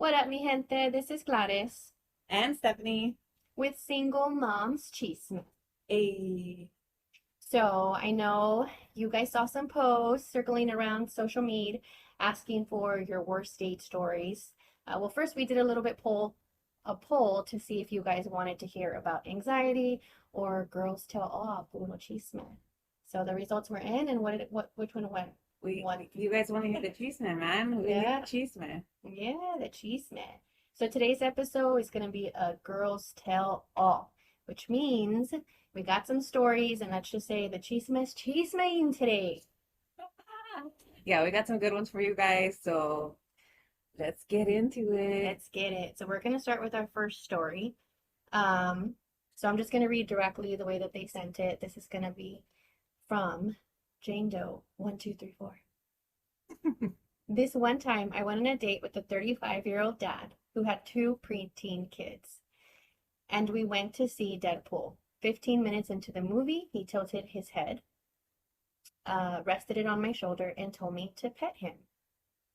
What up, mi gente? This is Gladys And Stephanie. with Single Moms Chisme. A So I know you guys saw some posts circling around social media asking for your worst date stories. Well, first we did a little bit a poll to see if you guys wanted to hear about anxiety or girls tell all Puro Chisme. So the results were in, and which one went? we One. you guys want to hear the chisme, man? We need Yeah. the chisme. Yeah, the chisme. So today's episode is going to be a girls tell all, which means we got some stories, and let's just say the chisme's chismeing today. Yeah, we got some good ones for you guys, so let's get into it. Let's get it. So we're going to start with our first story. Um, so I'm just going to read directly the way that they sent it. This is going to be from Jane Doe 1234. This one time, I went on a date with a 35-year-old dad who had two preteen kids, and we went to see Deadpool. 15 minutes into the movie, he tilted his head, rested it on my shoulder, and told me to pet him.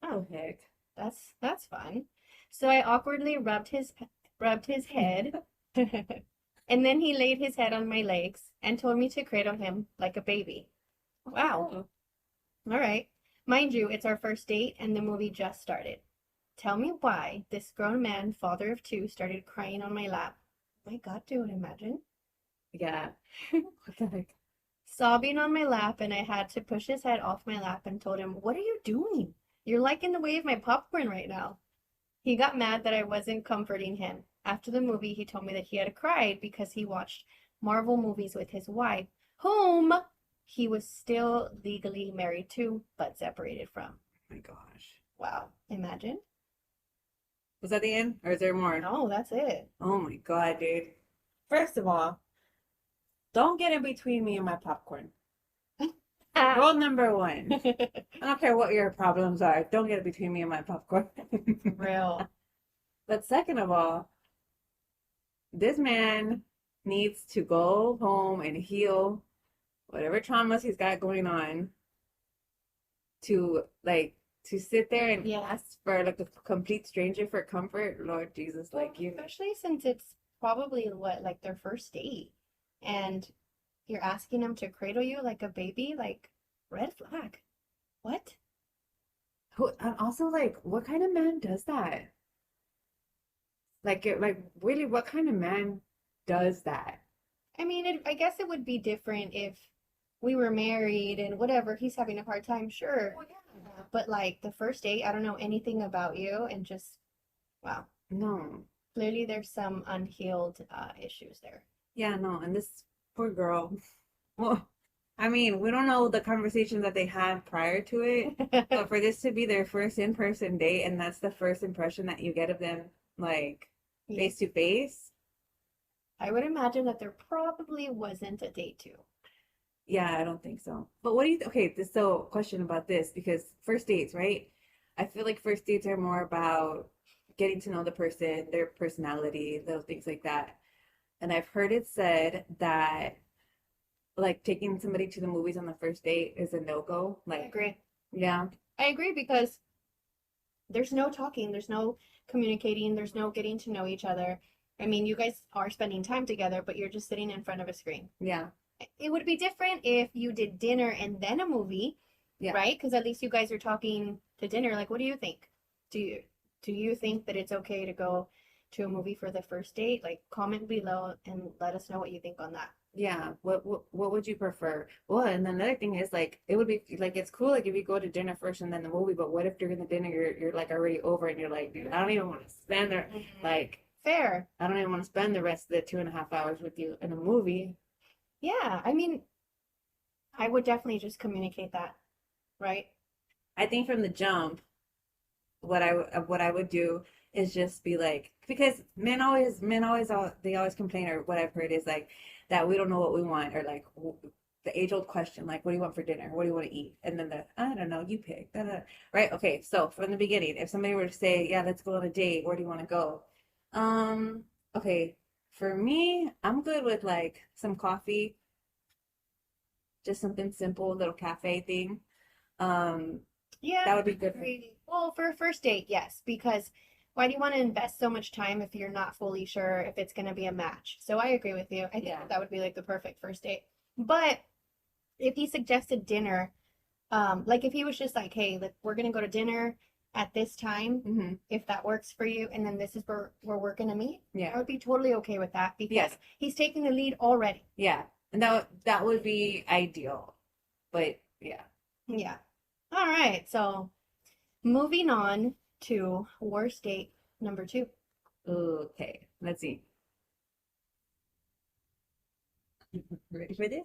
Oh heck. That's fun. So I awkwardly rubbed his head, and then he laid his head on my legs and told me to cradle him like a baby. Wow. Oh, All right. Mind you, it's our first date and the movie just started. Tell me why this grown man, father of two, started crying on my lap. My God, dude, imagine. yeah. What the heck? Sobbing on my lap, and I had to push his head off my lap and told him, "What are you doing? You're like in the way of my popcorn right now." He got mad that I wasn't comforting him. After the movie, he told me that he had cried because he watched Marvel movies with his wife, whom he was still legally married to, but separated from. Oh my gosh. Wow, imagine. Was that the end? Or is there more? No, that's it. Oh my god, dude. First of all, don't get in between me and my popcorn. Rule number one. I don't care what your problems are. Don't get in between me and my popcorn. Real. But second of all, this man needs to go home and heal whatever traumas he's got going on to sit there and Yeah. ask for like a complete stranger for comfort. Lord Jesus, Well, like you. especially since it's probably what, like their first date, and you're asking him to cradle you like a baby, like red flag. What? And also, like, what kind of man does that? Like really, what kind of man does that? I mean, I guess it would be different if we were married and whatever, he's having a hard time, sure. Well, yeah. But like the first date, I don't know anything about you, and just, wow, No. clearly there's some unhealed issues there. Yeah, no. And this poor girl. Well, I mean, we don't know the conversations that they had prior to it, but for this to be their first in-person date and that's the first impression that you get of them, like Yeah. face to face, I would imagine that there probably wasn't a date too. yeah, I don't think so. But what do you, okay, this so question about this because first dates, right? I feel like first dates are more about getting to know the person, their personality, those things like that. And I've heard it said that like taking somebody to the movies on the first date is a no-go. I Like, agree. yeah, I agree because there's no talking, there's no communicating, there's no getting to know each other. I mean, you guys are spending time together, but you're just sitting in front of a screen. yeah, It would be different if you did dinner and then a movie, yeah. right? Because at least you guys are talking to dinner. Like, what do you think? Do you do you think that it's okay to go to a movie for the first date? Like, comment below and let us know what you think on that. Yeah, what would you prefer? Well, and another thing is like it would be like it's cool like if you go to dinner first and then the movie, but what if during the dinner you're like already over and you're like, dude, I don't even want to spend the like Fair. I don't even want to spend the rest of the 2.5 hours with you in a movie. Yeah, I mean, I would definitely just communicate that, right? I think from the jump, what I would do is just be like because they always complain or what I've heard is like that we don't know what we want or like the age old question like what do you want for dinner, what do you want to eat, and then the I don't know, you pick da, da. Right, okay, so from the beginning if somebody were to say yeah let's go on a date, where do you want to go? um okay, for me I'm good with like some coffee, just something simple, little cafe thing. um Yeah, that would be I good for agree. Well, for a first date, yes, because why do you want to invest so much time if you're not fully sure if it's going to be a match? So I agree with you. I think Yeah. that would be like the perfect first date. But if he suggested dinner, like if he was just like, hey, like, we're gonna go to dinner at this time, Mm-hmm. if that works for you, and then this is where we're gonna meet, I Yeah. would be totally okay with that because Yeah. he's taking the lead already. Yeah. And that would be ideal. But yeah. Yeah. All right. So moving on to worst date number 2. Okay. Let's see. Ready for this?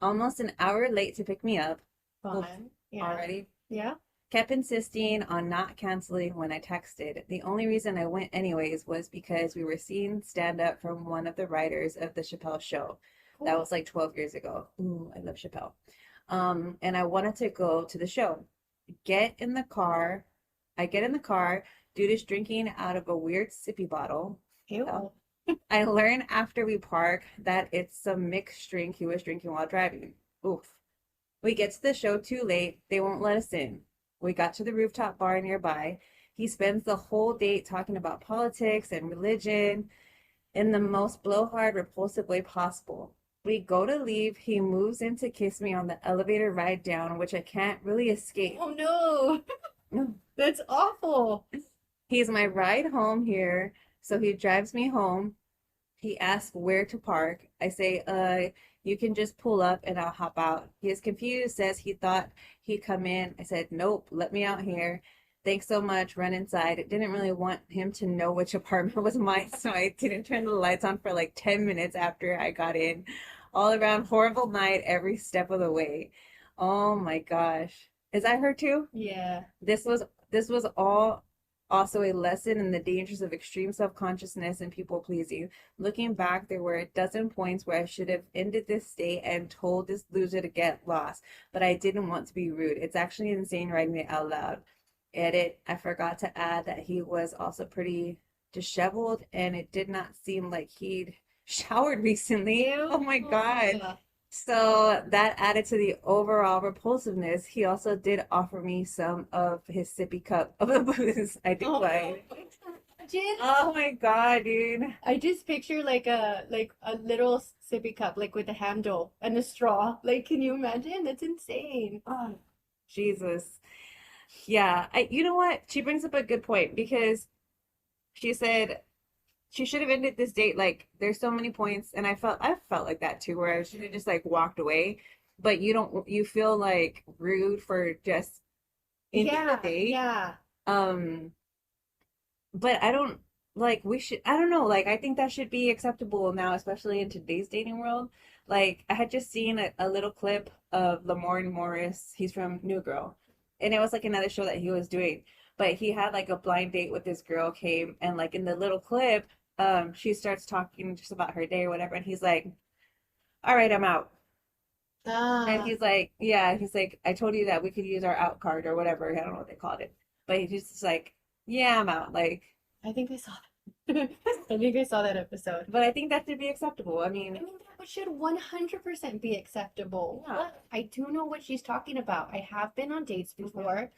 Almost an hour late to pick me up. Oof, Fun. Yeah. already. Yeah. Kept insisting on not canceling when I texted. The only reason I went anyways was because we were seeing stand up from one of the writers of the Chappelle show. That Cool. was like 12 years ago. Ooh, I love Chappelle. And I wanted to go to the show. Get in the car. I get in the car. Dude is drinking out of a weird sippy bottle. Ew. I learn after we park that it's some mixed drink he was drinking while driving. Oof. We get to the show too late. They won't let us in. We got to the rooftop bar nearby. He spends the whole date talking about politics and religion in the most blowhard, repulsive way possible. We go to leave. He moves in to kiss me on the elevator ride down, which I can't really escape. Oh no. That's awful. He's my ride home here, so he drives me home. He asks where to park. I say, you can just pull up and I'll hop out. He is confused, says he thought he'd come in. I said, nope, let me out here. Thanks so much. Run inside. It didn't really want him to know which apartment was mine, so I didn't turn the lights on for like 10 minutes after I got in. All around, horrible night every step of the way. Oh my gosh. Is that her too? Yeah. This was all also a lesson in the dangers of extreme self-consciousness and people pleasing. Looking back, there were a dozen points where I should have ended this date and told this loser to get lost, but I didn't want to be rude. It's actually insane writing it out loud. Edit, I forgot to add that he was also pretty disheveled and it did not seem like he'd showered recently. Ew. Oh my God. So that added to the overall repulsiveness. He also did offer me some of his sippy cup of the booze. I Oh, declined. imagine. Oh my God, dude. I just picture like a little sippy cup, like with a handle and a straw. Like, can you imagine? That's insane. Oh, Jesus. Yeah, you know what? She brings up a good point because she said she should have ended this date like there's so many points and I felt like that too where I should have just like walked away, but you feel like rude for just ending the Yeah, date. yeah. Um, but I don't like I don't know, like I think that should be acceptable now, especially in today's dating world. Like I had just seen a little clip of Lamorne Morris. He's from New Girl. And it was like another show that he was doing. But he had like a blind date with this girl came and like in the little clip, she starts talking just about her day or whatever, and he's like, all right, I'm out. And Ah, he's like, yeah, he's like, I told you that we could use our out card or whatever. I don't know what they called it. But he's just like, yeah, I'm out. Like, I think I saw that. I think I saw that episode. but I think that should be acceptable. I I mean, mean, that should 100% be acceptable. yeah. But I do know what she's talking about. I have been on dates before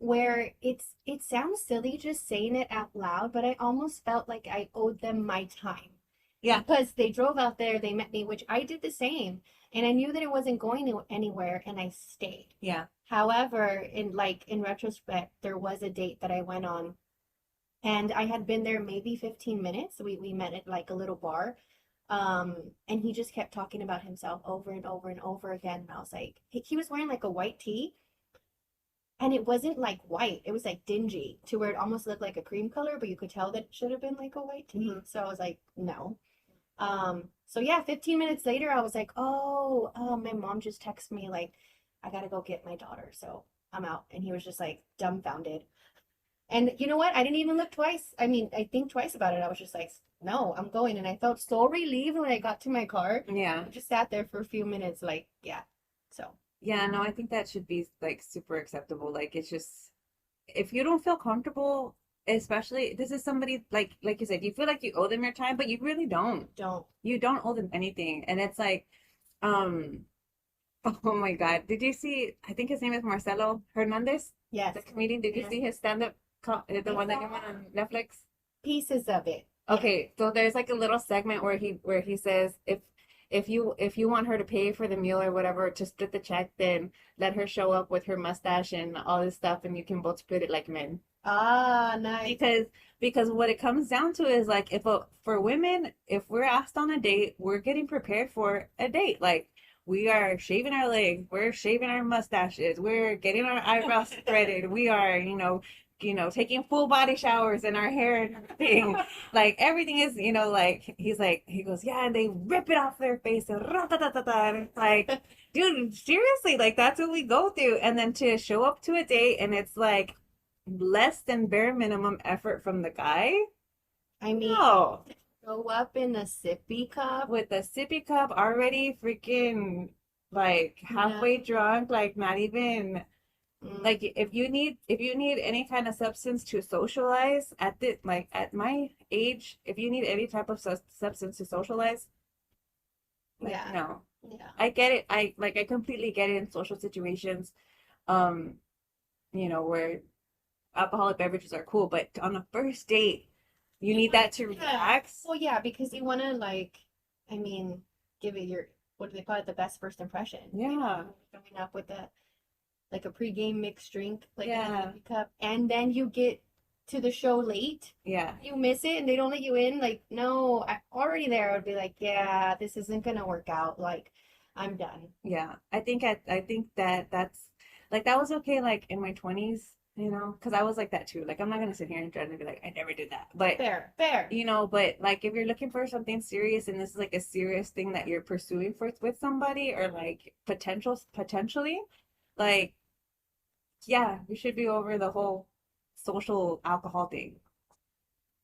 where it sounds silly just saying it out loud, but I almost felt like I owed them my time. Yeah. Because they drove out there, they met me, which I did the same, and I knew that it wasn't going anywhere, and I stayed. Yeah. However, in retrospect, there was a date that I went on, and I had been there maybe 15 minutes. We met at like a little bar. And he just kept talking about himself over and over and over again. And I was like, he was wearing like a white tee, and it wasn't like white, it was like dingy to where it almost looked like a cream color, but you could tell that it should have been like a white tee. So I was like, no. So yeah, 15 minutes later, I was like, oh, my mom just texted me, like, I gotta go get my daughter, so I'm out. And he was just like dumbfounded. And you know what? I didn't even look twice. I mean, I think twice about it. I was just like, no, I'm going. And I felt so relieved when I got to my car. Yeah. I just sat there for a few minutes, like, yeah. So, Yeah, no, I think that should be like super acceptable. Like it's just if you don't feel comfortable, especially this is somebody like you said, you feel like you owe them your time, but you really don't. don't. You don't owe them anything. And it's like, um, oh my God. Did you see, I think his name is Marcelo Hernandez, Yes. the comedian. Did you Yes. see his stand-up The one that came out on Netflix? Pieces of it. Okay, so there's like a little segment where he says if you want her to pay for the meal or whatever to split the check, then let her show up with her mustache and all this stuff, and you can both split it like men. Ah, nice. Because what it comes down to is like for women, if we're asked on a date, we're getting prepared for a date. Like we are shaving our legs, we're shaving our mustaches, we're getting our eyebrows threaded, we are, taking full body showers in our hair and everything. Like everything is, like he goes, yeah, and they rip it off their face and ra-ta-ta-ta-ta. And it's like, dude, seriously, like that's what we go through. And then to show up to a date and it's like less than bare minimum effort from the guy. I mean, No. go up in a sippy cup. With a sippy cup already freaking like halfway drunk, like not even like if you need any kind of substance to socialize at the like at my age, if you need any type of substance to socialize, like Yeah. no. Yeah. I get it. I completely get it in social situations, um, where alcoholic beverages are cool, but on a first date, you need that to Yeah. relax. Well, yeah, because you want to I mean, give it your, what do they call it, the best first impression. Yeah. Coming up with a pregame mixed drink, like in a Yeah. sippy cup, and then you get to the show late. Yeah. You miss it and they don't let you in. Like, no, I already there. I would be like, yeah, this isn't gonna work out. Like, I'm done. Yeah. I think that that's like that was okay like in my 20s, because I was like that too. Like I'm not gonna sit here and try to be like I never did that. But Fair, fair. but like if you're looking for something serious and this is like a serious thing that you're pursuing for with somebody or like potentially, like yeah, we should be over the whole social alcohol thing.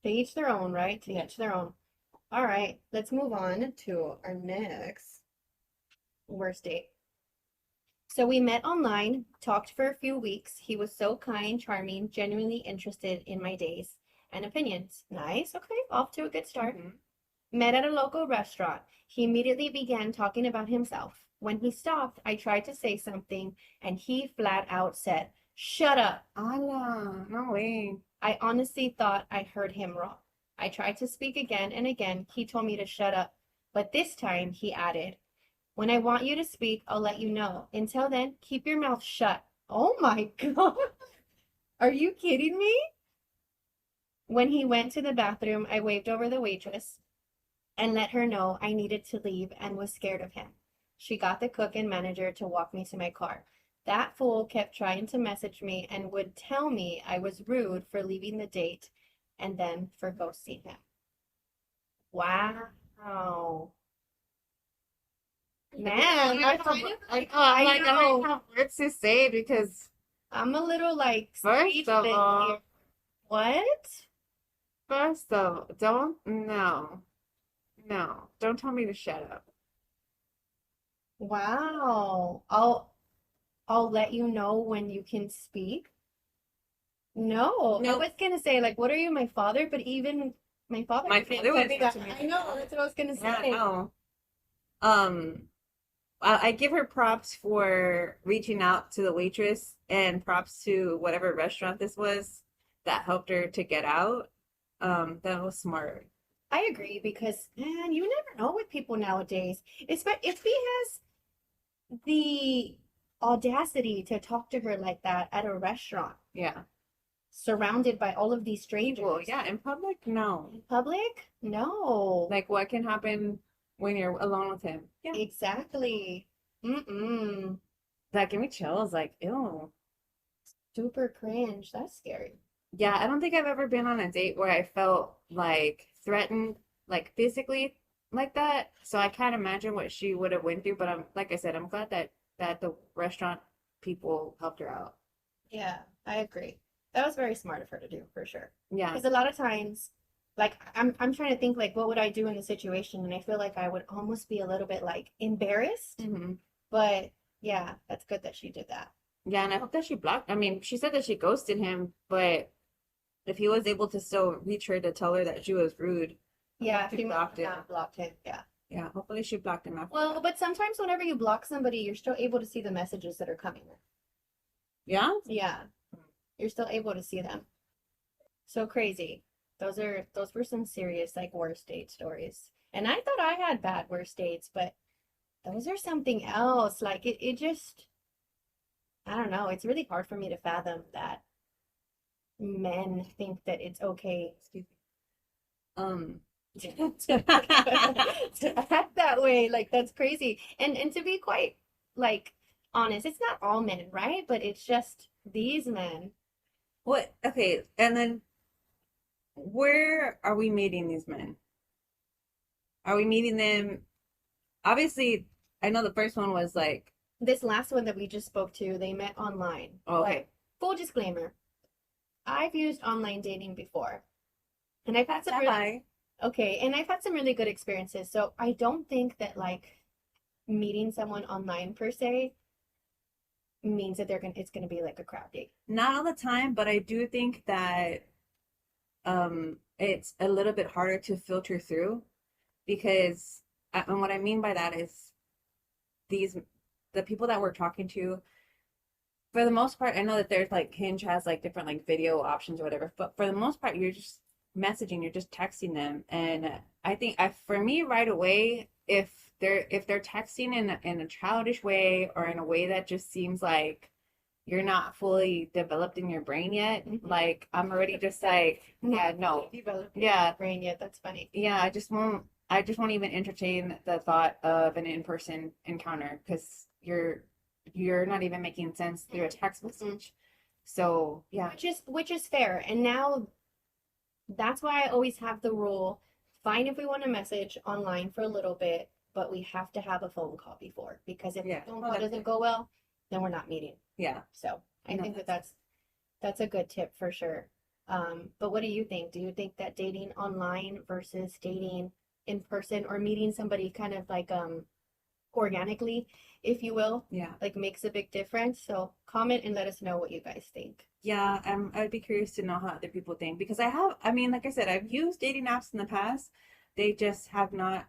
To each their own, right? To Yeah. each their own. All right, let's move on to our next worst date. So we met online, talked for a few weeks. He was so kind, charming, genuinely interested in my days and opinions. Nice. Okay, off to a good start. Mhm. Met at a local restaurant. He immediately began talking about himself. When he stopped, I tried to say something, and he flat out said, "Shut up." Allah, no way. I honestly thought I heard him wrong. I tried to speak again and again. He told me to shut up. But this time he added, "When I want you to speak, I'll let you know. Until then, keep your mouth shut." Oh my God. Are you kidding me? When he went to the bathroom, I waved over the waitress and let her know I needed to leave and was scared of him. She got the cook and manager to walk me to my car. That fool kept trying to message me and would tell me I was rude for leaving the date and then for ghosting him. Wow. Man, I kind of I I know. don't have words to say because I'm a little like first of speechless all, here. What? don't don't tell me to shut up. Wow. I'll let you know when you can speak. No, I No, was gonna say like, what are you, my father? But even my father my couldn't father tell would me do it that. to me. I know, that's what I was gonna Yeah, say. no. Um, I give her props for reaching out to the waitress and props to whatever restaurant this was that helped her to get out. That was smart. I agree because man, you never know with people nowadays. If he has the audacity to talk to her like that at a restaurant, Yeah. surrounded by all of these Well, strangers. yeah, in public, no. In public? No. Like what can happen when you're alone with him? Yeah. Exactly. Mm-mm. That give me chills, like, ew. Super cringe. That's scary. Yeah, I don't think I've ever been on a date where I felt like threatened, like physically like that. So I can't imagine what she would have went through, but I'm like I said, I'm glad that the restaurant people helped her out. Yeah, I agree. That was very smart of her to do, for sure. Yeah. Because a lot of times, like I'm trying to think like what would I do in the situation, and I feel like I would almost be a little bit like embarrassed. Hmm. But yeah, that's good that she did that. Yeah, and I hope that she blocked. I mean, she said that she ghosted him, but if he was able to still reach her to tell her that she was rude, Yeah, she she must blocked have him. not blocked him. Yeah. Yeah, hopefully she blocked him after Well, that. but sometimes whenever you block somebody, you're still able to see the messages that are coming. Yeah? Yeah, you're still able to see them. So crazy. Those were some serious like worst date stories. And I thought I had bad worst dates, but those are something else. Like it just I don't know, it's really hard for me to fathom that men think that it's okay Excuse me. Um, to act that way. Like that's crazy. And to be quite like honest, it's not all men, right? But it's just these men. what? Okay, and then where are we meeting these men? Are we meeting them? Obviously, I know the first one was like, This last one that we just spoke to, they met online. oh, But okay, full disclaimer, I've used online dating before. And I've had some have really I? okay, and I've had some really good experiences. So I don't think that like meeting someone online per se means that it's gonna be like a crap date. Not all the time, but I do think that it's a little bit harder to filter through because, and what I mean by that is these the people that we're talking to, for the most part, I know that there's like Hinge has like different like video options or whatever, but for the most part, you're just messaging, you're just texting them, and I think for me right away, if they're texting in a childish way or in a way that just seems like you're not fully developed in your brain yet, Mhm. like I'm already just like, yeah, no, Developing yeah, brain yet. That's funny. yeah, I just won't even entertain the thought of an in-person encounter because you're not even making sense through a text message. So yeah, Which is fair. And now that's why I always have the rule, fine if we want to message online for a little bit, but we have to have a phone call before because if the yeah, phone well, call that's doesn't good. go well, then we're not meeting. Yeah, So I no, think that that's that's a good tip for sure. But what do you think? Do you think that dating online versus dating in person or meeting somebody kind of like organically, if you will, yeah, like makes a big difference? So comment and let us know what you guys think. yeah. I'd be curious to know how other people think because I mean, like I said, I've used dating apps in the past. They just have not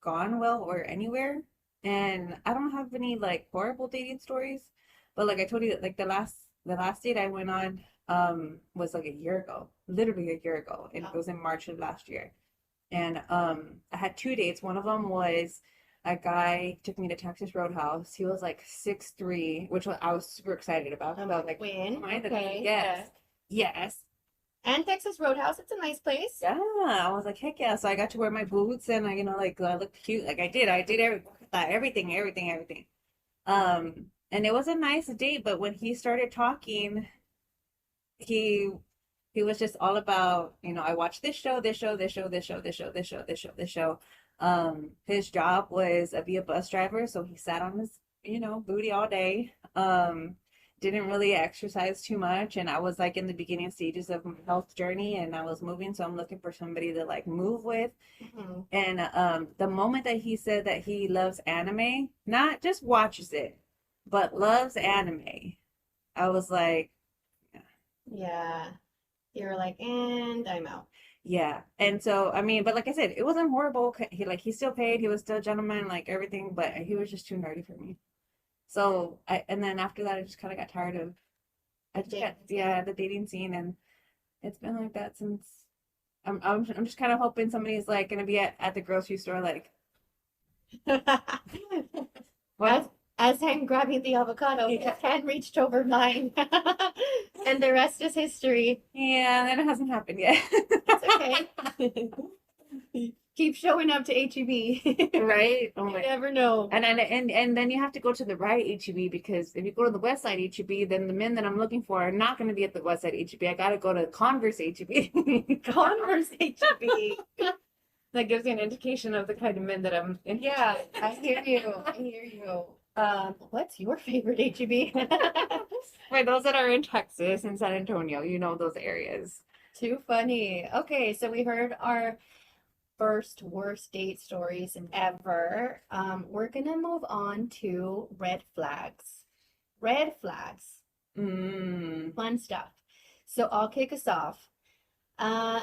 gone well or anywhere. And I don't have any like horrible dating stories, but like I told you, like the last date I went on was like a year ago, literally a year ago, and it Oh, was in March of last year. And I had two dates. One of them was a guy took me to Texas Roadhouse. He was like 6'3", which I was super excited about. So I was like, win. "Am I Okay. Yeah. yes, yes, And Texas Roadhouse, it's a nice place. yeah." I was like, heck yeah. So I got to wear my boots and like I looked cute. Like I did everything. And it was a nice date, but when he started talking, he he was just all about, I watched this show, this show, this show, this show, this show, this show, this show, this show. His job was be a bus driver, so he sat on his, booty all day. Didn't really exercise too much, and I was like in the beginning stages of my health journey, and I was moving, so I'm looking for somebody to like move with. Mhm. And the moment that he said that he loves anime, not just watches it, but loves anime, I was like, Yeah. You're like, and I'm out. yeah. And so, I mean, but like I said, it wasn't horrible. He still paid. He was still a gentleman, like everything, but he was just too nerdy for me. So and then after that, I just kind of got tired of, I just got, Dating scene. yeah, the dating scene, and it's been like that since. I'm just kind of hoping somebody's like gonna be at the grocery store, like, As what? as I'm grabbing the avocado, his Yeah, hand reached over mine. And the rest is history. yeah, that hasn't happened yet. It's okay. Keep showing up to HEB. Right? Oh You my. never know. And then you have to go to the right HEB because if you go to the West Side HEB, then the men that I'm looking for are not going to be at the West Side HEB. I got to go to Converse HEB. Converse HEB. That gives you an indication of the kind of men that I'm in. Yeah, I hear you. I hear you. What's your favorite HEB? For those that are in Texas and San Antonio, you know those areas. Too funny. Okay, so we heard our first worst date stories ever. We're gonna move on to red flags. Red flags. Mm, Fun stuff. So I'll kick us off.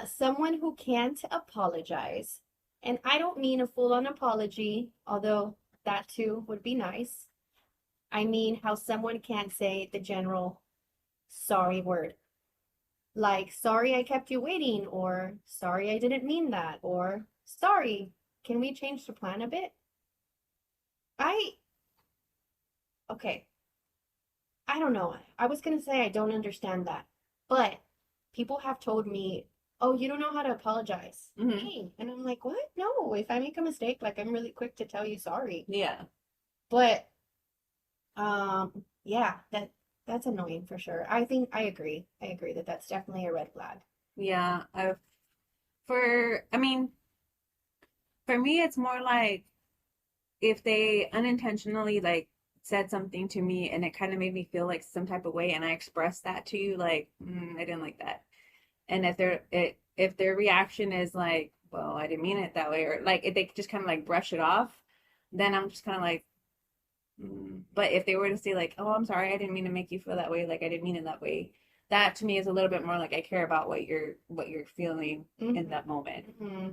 Someone who can't apologize. And I don't mean a full-on apology, although that too would be nice. I mean how someone can't say the general sorry word. Like, sorry I kept you waiting, or sorry I didn't mean that, or sorry, can we change the plan a bit? I, okay, I don't know. I was gonna say I don't understand that, but people have told me, oh, you don't know how to apologize. Hmm. Hey, and I'm like, what? No, if I make a mistake, like I'm really quick to tell you sorry. Yeah. But yeah, that's annoying for sure. I think I agree. I agree that that's definitely a red flag. Yeah. I mean, for me, it's more like if they unintentionally like said something to me and it kind of made me feel like some type of way and I expressed that to you, like, I didn't like that. And if their reaction is like, well, I didn't mean it that way, or like if they just kind of like brush it off, then I'm just kind of like, But if they were to say like, oh, I'm sorry, I didn't mean to make you feel that way, like I didn't mean it that way, that to me is a little bit more like I care about what you're feeling in that moment. Mm-hmm.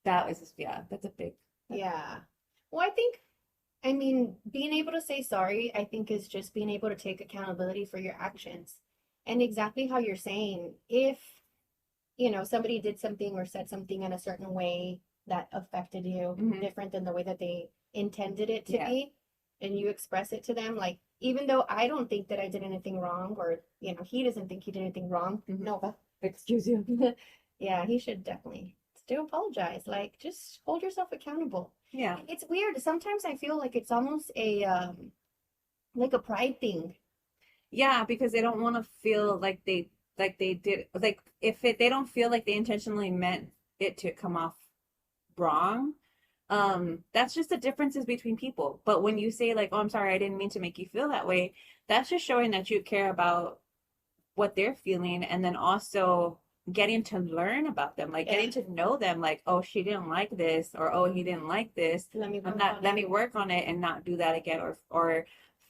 That was just, yeah, that's a big. Yeah. Well, I mean, being able to say sorry, I think is just being able to take accountability for your actions. And exactly how you're saying, if, somebody did something or said something in a certain way that affected you Mhm. different than the way that they intended it to Yeah. be, and you express it to them, like, even though I don't think that I did anything wrong, or, he doesn't think he did anything wrong, Mhm. no, but Excuse you. yeah, he should definitely still apologize. Like, just hold yourself accountable. Yeah. It's weird. Sometimes I feel like it's almost like a pride thing. Yeah, because they don't want to feel like they did like if they don't feel like they intentionally meant it to come off wrong. That's just the differences between people. But when you say like, "Oh, I'm sorry, I didn't mean to make you feel that way," that's just showing that you care about what they're feeling and then also getting to learn about them, like Yeah. getting to know them, like, "Oh, she didn't like this," or "Oh, he didn't like this. Let me I'm work not on let it. me work on it and not do that again or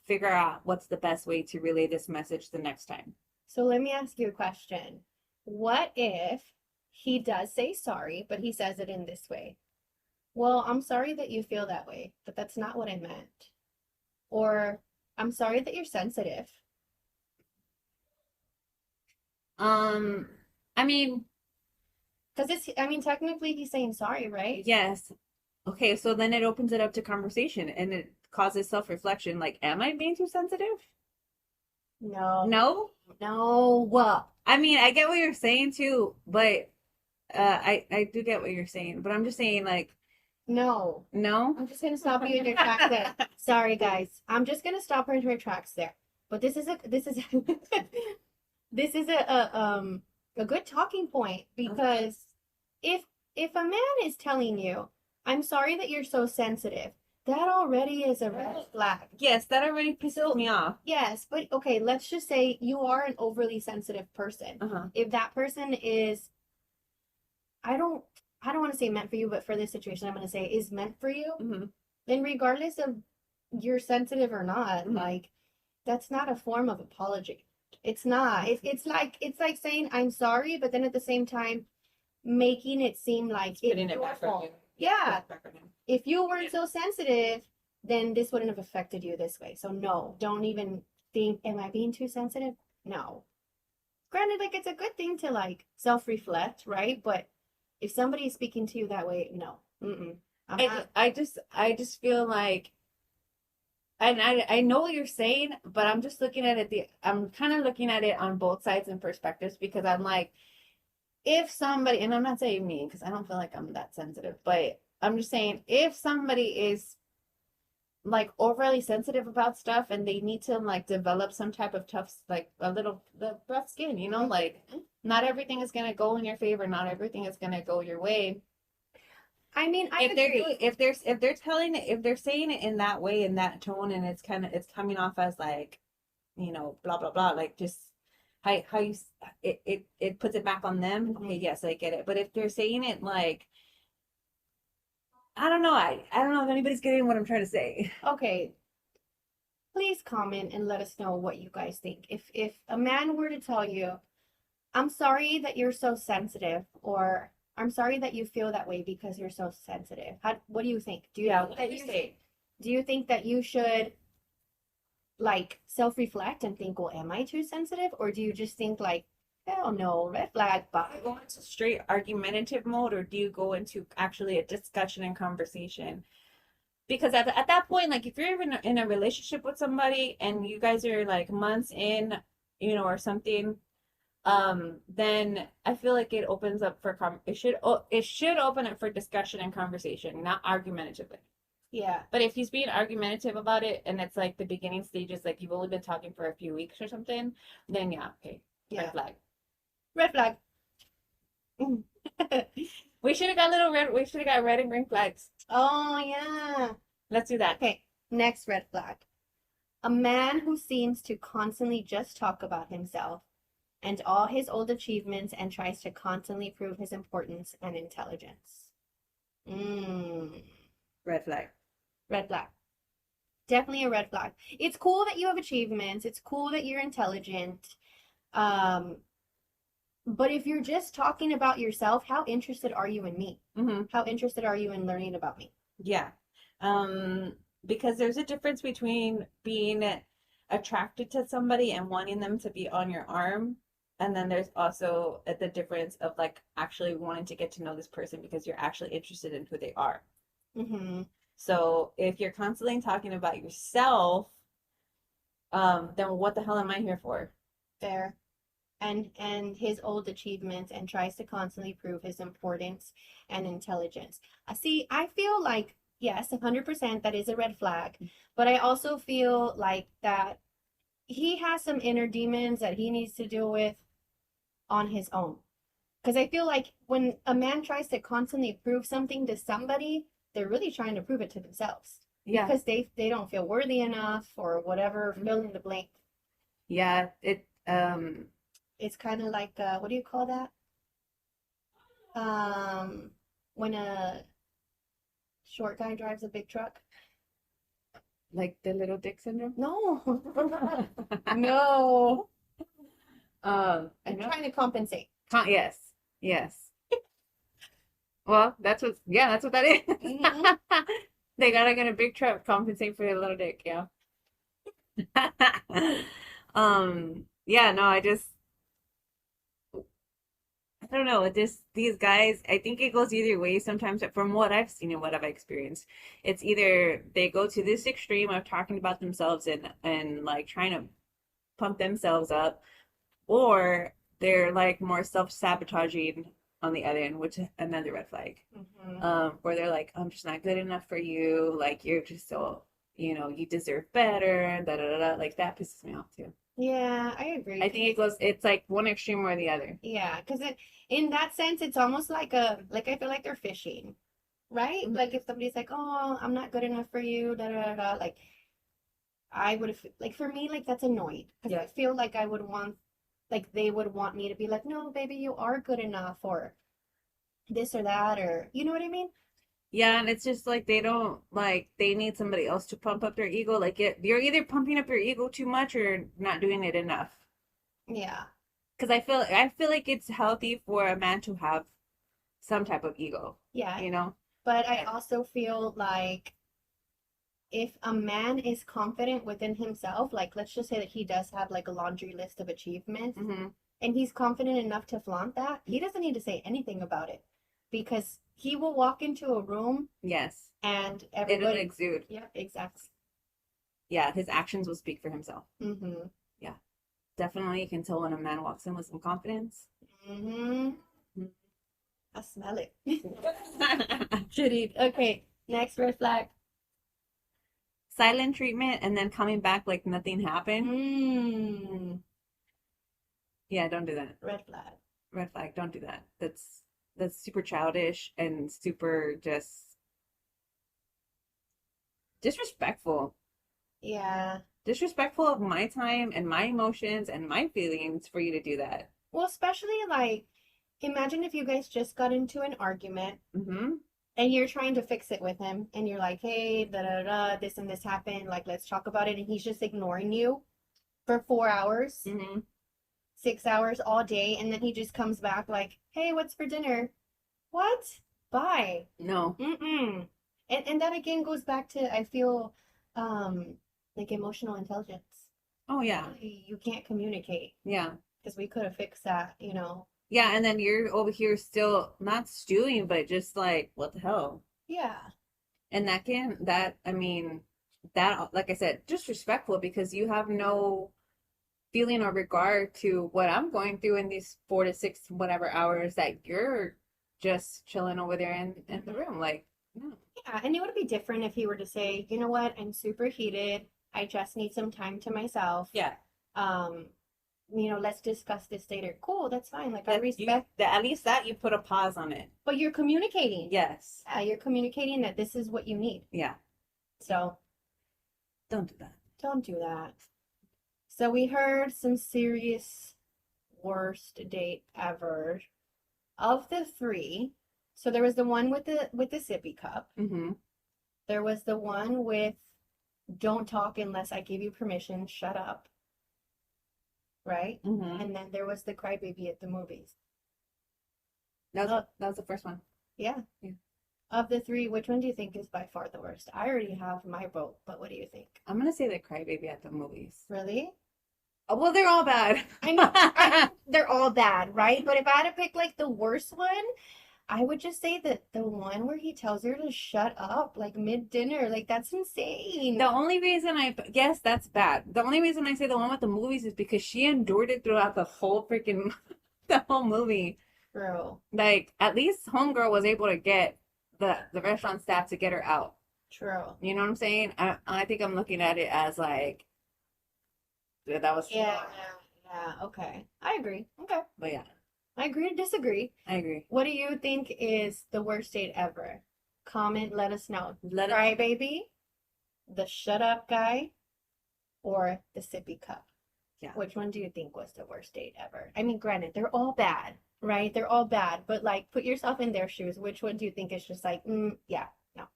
figure out what's the best way to relay this message the next time." So let me ask you a question. What if he does say sorry, but he says it in this way? Well, I'm sorry that you feel that way, but that's not what I meant. Or I'm sorry that you're sensitive. Um, I mean, Because I mean, technically he's saying sorry, right? yes. Okay, so then it opens it up to conversation and it causes self-reflection. Like, am I being too sensitive? No, No? no. I mean, I get what you're saying too, but I do get what you're saying, but I'm just saying like, No. no. I'm just gonna stop you in your tracks there. Sorry, guys. I'm just gonna stop her in her tracks there. But this is this is a good talking point because if if a man is telling you, "I'm sorry that you're so sensitive," that already is a red flag. Yes, that already pisses So me off. yes, but okay, let's just say you are an overly sensitive person. Uh-huh. If that person is, I don't I don't want to say meant for you, but for this situation, I'm gonna say is meant for you, Hmm. then regardless of you're sensitive or not, Hmm. like that's not a form of apology. It's not. It's like saying I'm sorry, but then at the same time making it seem like Putting it's it your back on fault. you. Yeah. Back on him. If you weren't so sensitive, then this wouldn't have affected you this way. So no, don't even think, am I being too sensitive? No. Granted, like it's a good thing to like self-reflect, right? But if somebody is speaking to you that way, no. Mm-mm. I'm not. I just feel like, and I know what you're saying, but I'm just looking at it I'm kind of looking at it on both sides and perspectives because I'm like, if somebody, and I'm not saying me because I don't feel like I'm that sensitive, but I'm just saying if somebody is like overly sensitive about stuff and they need to like develop some type of tough, like a little the rough skin, like not everything is gonna go in your favor, not everything is gonna go your way. I mean, I If they're agree. doing, if they're saying it in that way, in that tone, and it's coming off as like, blah blah blah, like just how it puts it back on them. Okay, yes, I get it. But if they're saying it like, I don't know, I don't know if anybody's getting what I'm trying to say. Okay, please comment and let us know what you guys think. If a man were to tell you, "I'm sorry that you're so sensitive," or "I'm sorry that you feel that way because you're so sensitive." What do you think? Yeah, what do you say? Do you think that you should like self-reflect and think, "Well, am I too sensitive?" Or do you just think like Hell no, red flag, Do you bye. go into straight argumentative mode, or do you go into actually a discussion and conversation? Because at that point, like if you're even in a relationship with somebody and you guys are like months in, or something, then I feel like it opens up for it should open up for discussion and conversation, not argumentatively. Yeah, But if he's being argumentative about it and it's like the beginning stages, like you've only been talking for a few weeks or something, then yeah, okay, red yeah, flag. red flag. We should have got little red. We should have got red and green flags. Oh, yeah. Let's do that. Okay, next red flag. A man who seems to constantly just talk about himself and all his old achievements and tries to constantly prove his importance and intelligence. Mm, Red flag. red flag. Definitely a red flag. It's cool that you have achievements. It's cool that you're intelligent. Um, but if you're just talking about yourself, how interested are you in me? Mm-hmm. How interested are you in learning about me? Yeah. Because there's a difference between being attracted to somebody and wanting them to be on your arm. And then there's also the difference of like actually wanting to get to know this person because you're actually interested in who they are. Mm-hmm. So if you're constantly talking about yourself, then what the hell am I here for? Fair. And his old achievements and tries to constantly prove his importance and intelligence. See, I feel like yes, 100% that is a red flag, but I also feel like that he has some inner demons that he needs to deal with on his own. Because I feel like when a man tries to constantly prove something to somebody, they're really trying to prove it to themselves. Yeah. Because they don't feel worthy enough or whatever, fill in the blank. Yeah, It's kind of like what do you call that? Um, when a short guy drives a big truck. like the little dick syndrome. No, no. I I'm know. trying to compensate. Yes, yes. Well, that's what that is. Mhm. They gotta get a big truck compensate for their little dick, yeah. Yeah, no, I don't know. These guys, I think it goes either way sometimes. From what I've seen and what I've experienced, it's either they go to this extreme of talking about themselves and like trying to pump themselves up, or they're like more self-sabotaging on the other end, which is another red flag. Mhm. Where they're like, I'm just not good enough for you. Like you're just so, you deserve better. Da da da da. Like that pisses me off too. Yeah, I agree. I think it's like one extreme or the other. Yeah, because in that sense, it's almost like I feel like they're fishing, right? Mhm. Like if somebody's like, "Oh, I'm not good enough for you," da da da, da, like I would have like for me, like that's annoying because Yeah. I feel like I would want like they would want me to be like, "No, baby, you are good enough," or this or that, or you know what I mean? Yeah, and it's just like they don't like they need somebody else to pump up their ego. Like you're either pumping up your ego too much or not doing it enough. Yeah, Because I feel like it's healthy for a man to have some type of ego, yeah. you know? But I also feel like if a man is confident within himself, like let's just say that he does have like a laundry list of achievements Mm-hmm. and he's confident enough to flaunt that, he doesn't need to say anything about it because he will walk into a room Yes. and It'll everybody, exude. yeah, exactly. Yeah, his actions will speak for himself. Mm-hmm. Yeah. Definitely you can tell when a man walks in with some confidence. Mm-hmm. Mhm. I smell it. Shitty. Okay, next red flag. Silent treatment and then coming back like nothing happened. Mm. Yeah, don't do that. Red flag. Red flag, don't do that. That's super childish and super just disrespectful. Yeah. Disrespectful of my time and my emotions and my feelings for you to do that. Well, especially like, imagine if you guys just got into an argument Mm-hmm. and you're trying to fix it with him and you're like, hey, da da da, this and this happened, like let's talk about it, and he's just ignoring you for 4 hours, Mm-hmm. 6 hours all day, and then he just comes back like, hey, what's for dinner? What? Bye. No. Mm-mm. And that again goes back to I feel like emotional intelligence. Oh yeah. You can't communicate. Yeah. because we could have fixed that, you know. Yeah, and then you're over here still not stewing, but just like, what the hell? Yeah. And I mean, that, like I said, disrespectful because you have no feeling or regard to what I'm going through in these 4 to 6 whatever hours that you're just chilling over there in the room. Like, no. Yeah, and it would be different if he were to say, you know what, I'm super heated. I just need some time to myself. Yeah. Um, let's discuss this later. Cool, that's fine. Like I That you respect, that at least that you put a pause on it. but you're communicating. Yes. You're communicating that this is what you need. Yeah. So Don't do that. don't do that. So we heard some serious worst date ever. Of the three, so there was the one with the sippy cup. Mm-hmm. There was the one with don't talk unless I give you permission, shut up. Right? Mm-hmm. And then there was the crybaby at the movies. That was the first one. Yeah. Yeah. Of the three, which one do you think is by far the worst? I already have my vote, but what do you think? I'm gonna say the crybaby at the movies. Really? Oh, well, they're all bad. I know they're all bad, right? But if I had to pick like the worst one, I would just say that the one where he tells her to shut up like mid-dinner, like that's insane. The only reason yes, that's bad. The only reason I say the one with the movies is because she endured it throughout the whole freaking the whole movie. True. Like at least Homegirl was able to get the restaurant staff to get her out. True. You know what I'm saying? I think I'm looking at it as like that was Yeah, okay. I agree. Okay. But yeah, I agree to disagree. I agree. What do you think is the worst date ever? Comment, let us know. Let us Crybaby, the shut up guy, or the sippy cup? Yeah. Which one do you think was the worst date ever? I mean, granted, they're all bad, right? They're all bad, but like put yourself in their shoes. Which one do you think is just like, yeah, no.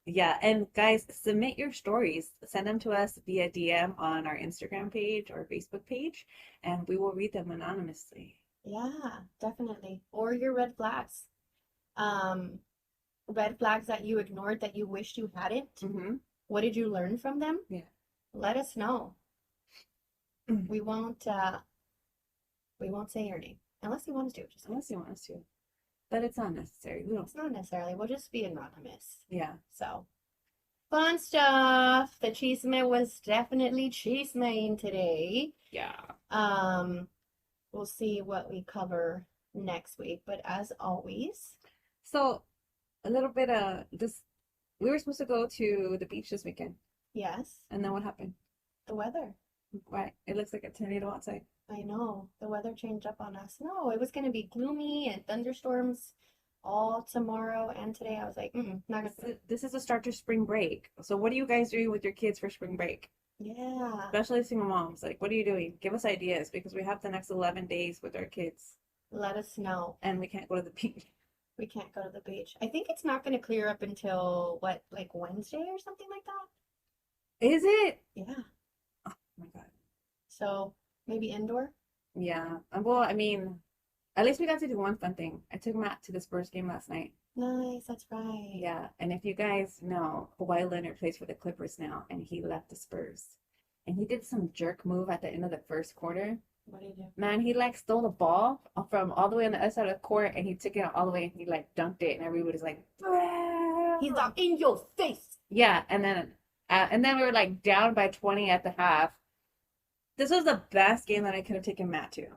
Yeah, and guys, submit your stories. Send them to us via DM on our Instagram page or Facebook page, and we will read them anonymously. Yeah, definitely. Or your red flags. Red flags that you ignored that you wished you hadn't. Mm-hmm. What did you learn from them? Yeah. Let us know. We won't say your name unless you want us to. Just unless you want us to. But it's not necessary. We don't. It's not necessarily. We'll just be anonymous. Yeah. So fun stuff. The chisme was definitely chismeing today. Yeah. We'll see what we cover next week. But as always, so a little bit of this. We were supposed to go to the beach this weekend. yes. And then what happened? The weather. Why? It looks like a tornado outside. I know. The weather changed up on us. No, it was going to be gloomy and thunderstorms all tomorrow and today. I was like, not gonna. This is a start to spring break. So what are you guys doing with your kids for spring break? Yeah. Especially single moms. Like, what are you doing? Give us ideas because we have the next 11 days with our kids. Let us know. And we can't go to the beach. We can't go to the beach. I think it's not going to clear up until, what, like Wednesday or something like that? Is it? Yeah. Oh my God. So maybe indoor? Yeah. Well, I mean, at least we got to do one fun thing. I took Matt to the Spurs game last night. Nice, that's right. Yeah. And if you guys know, Kawhi Leonard plays for the Clippers now, and he left the Spurs. And he did some jerk move at the end of the first quarter. What do you do? Man, he like stole the ball from all the way on the other side of the court, and he took it all the way, and he like dunked it, and everybody's like, "Bah!" He's like, in your face. Yeah. And then we were like down by 20 at the half. This was the best game that I could have taken Matt to.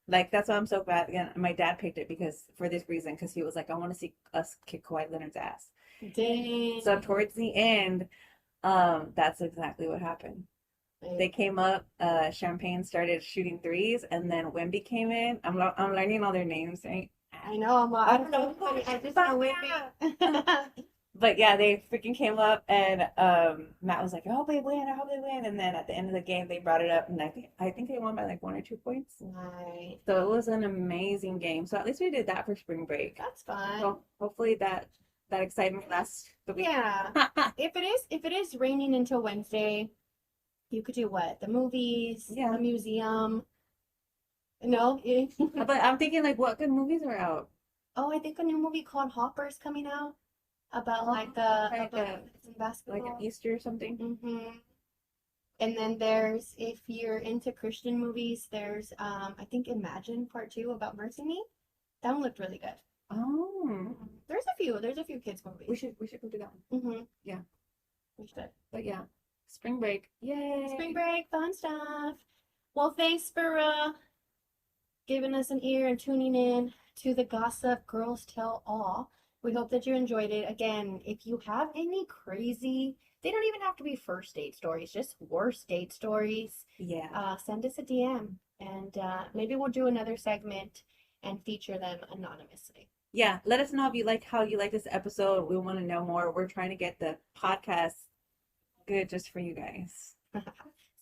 Like, that's why I'm so glad. Again, my dad picked it for this reason, because he was like, I want to see us kick Kawhi Leonard's ass. Dang. So towards the end, that's exactly what happened. They came up, Champagne started shooting threes, and then Wemby came in. I'm learning all their names, right? I know, I don't know. I just know Wemby. But yeah, they freaking came up, and Matt was like, I hope they win, I hope they win. And then at the end of the game, they brought it up, and I think they won by like 1 or 2 points. Nice. So it was an amazing game. So at least we did that for spring break. That's fun. So hopefully that excitement lasts the week. Yeah. If it is raining until Wednesday, you could do what? The movies, Yeah. a museum. No? But I'm thinking, like, what good movies are out? Oh, I think a new movie called Hopper's coming out about Oh, like like about basketball. Like an Easter or something? Mm-hmm. And then there's, if you're into Christian movies, there's I think Imagine Part 2 about Mercy Me. That one looked really good. Oh, There's a few kids movies. we should go do that one. Mm-hmm. Yeah. We should. But yeah, spring break. Yay. Spring break, fun stuff. Well, thanks for giving us an ear and tuning in to the Gossip Girls Tell All. We hope that you enjoyed it. Again, if you have any crazy, they don't even have to be first date stories, just worst date stories, Yeah. send us a DM and maybe we'll do another segment and feature them anonymously. Yeah. Let us know if you like how you like this episode. We want to know more. We're trying to get the podcast good just for you guys.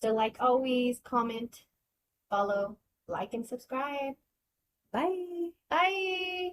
So, like always, comment, follow, like, and subscribe. Bye. Bye.